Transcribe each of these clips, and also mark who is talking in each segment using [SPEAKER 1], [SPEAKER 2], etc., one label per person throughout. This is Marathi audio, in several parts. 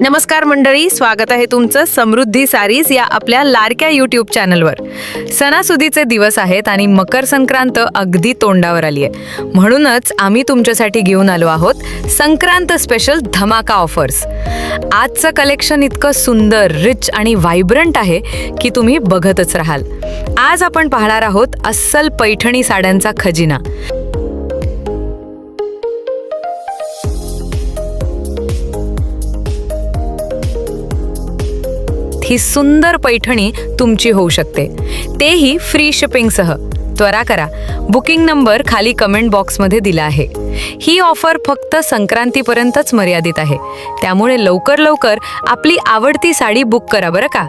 [SPEAKER 1] नमस्कार मंडळी, स्वागत आहे तुमचं समृद्धी सारीज या आपल्या लाडक्या यूट्यूब चॅनलवर. सणासुदीचे दिवस आहेत आणि मकर संक्रांत अगदी तोंडावर आली आहे. म्हणूनच आम्ही तुमच्यासाठी घेऊन आलो आहोत संक्रांत स्पेशल धमाका ऑफर्स. आजचं कलेक्शन इतकं सुंदर, रिच आणि व्हायब्रंट आहे की तुम्ही बघतच राहाल. आज आपण पाहणार आहोत अस्सल पैठणी साड्यांचा खजिना. ही सुंदर पैठणी तुमची होऊ शकते, तेही फ्री शिपिंगसह. त्वरा करा, बुकिंग नंबर खाली कमेंट बॉक्समध्ये दिला आहे. ही ऑफर फक्त संक्रांतीपर्यंतच मर्यादित आहे, त्यामुळे लवकर आपली आवडती साडी बुक करा बरं का.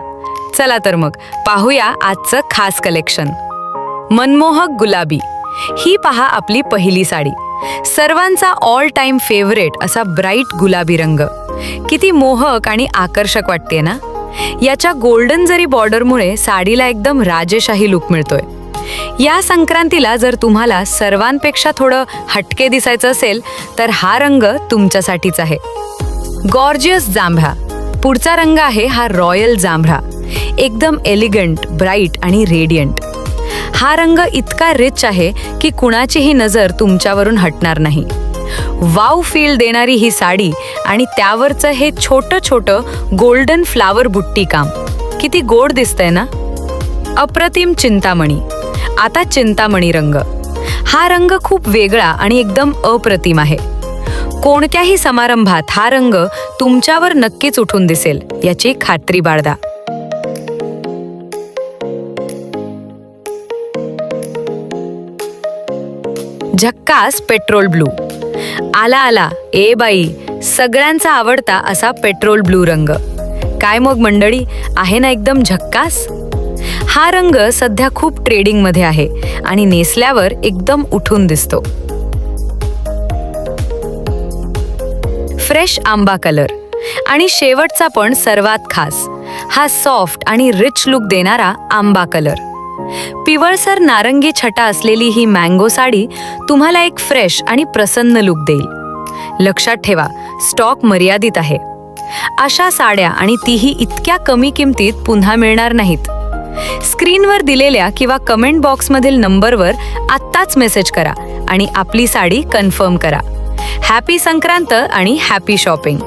[SPEAKER 1] चला तर मग पाहूया आजचं खास कलेक्शन. मनमोहक गुलाबी. ही पहा आपली पहिली साडी. सर्वांचा ऑल टाइम फेवरेट असा ब्राईट गुलाबी रंग. किती मोहक आणि आकर्षक वाटते ना. याच्या गोल्डन जरी बॉर्डरमुळे साडीला एकदम राजेशाही लुक मिळतोय. या संक्रांतीला जर तुम्हाला सर्वांपेक्षा थोडं हटके दिसायचं असेल तर हा रंग तुमच्यासाठीच आहे. गॉर्जियस जांभळा. पुढचा रंग आहे हा रॉयल जांभळा. एकदम एलिगंट, ब्राईट आणि रेडियंट. हा रंग इतका रिच आहे की कुणाचीही नजर तुमच्यावरून हटणार नाही. वाव फील देणारी ही साडी आणि त्यावरचं हे छोटं गोल्डन फ्लावर बुट्टी काम किती गोड दिसतंय ना. अप्रतिम चिंतामणी. आता चिंतामणी रंग. हा रंग खूप वेगळा आणि एकदम अप्रतिम आहे. कोणत्याही समारंभात हा रंग तुमच्यावर नक्कीच उठून दिसेल याची खात्री बाळगा. झक्कास पेट्रोल ब्लू. आला ए बाई, सगळ्यांचा आवडता असा पेट्रोल ब्लू रंग. काय मग मंडळी, आहे ना एकदम झक्कास. हा रंग सध्या खूप ट्रेडिंगमध्ये आहे आणि नेसल्यावर एकदम उठून दिसतो. फ्रेश आंबा कलर. आणि शेवटचा पण सर्वात खास, हा सॉफ्ट आणि रिच लुक देणारा आंबा कलर. पिवळसर नारंगी छटा असलेली ही मँगो साडी तुम्हाला एक फ्रेश आणि प्रसन्न लुक देईल. लक्षात ठेवा, स्टॉक मर्यादित आहे. अशा साड्या आणि तीही इतक्या कमी किमतीत पुन्हा मिळणार नाहीत. स्क्रीनवर दिलेल्या किंवा कमेंट बॉक्समधील नंबरवर आत्ताच मेसेज करा आणि आपली साडी कन्फर्म करा. हॅपी संक्रांत आणि हॅपी शॉपिंग.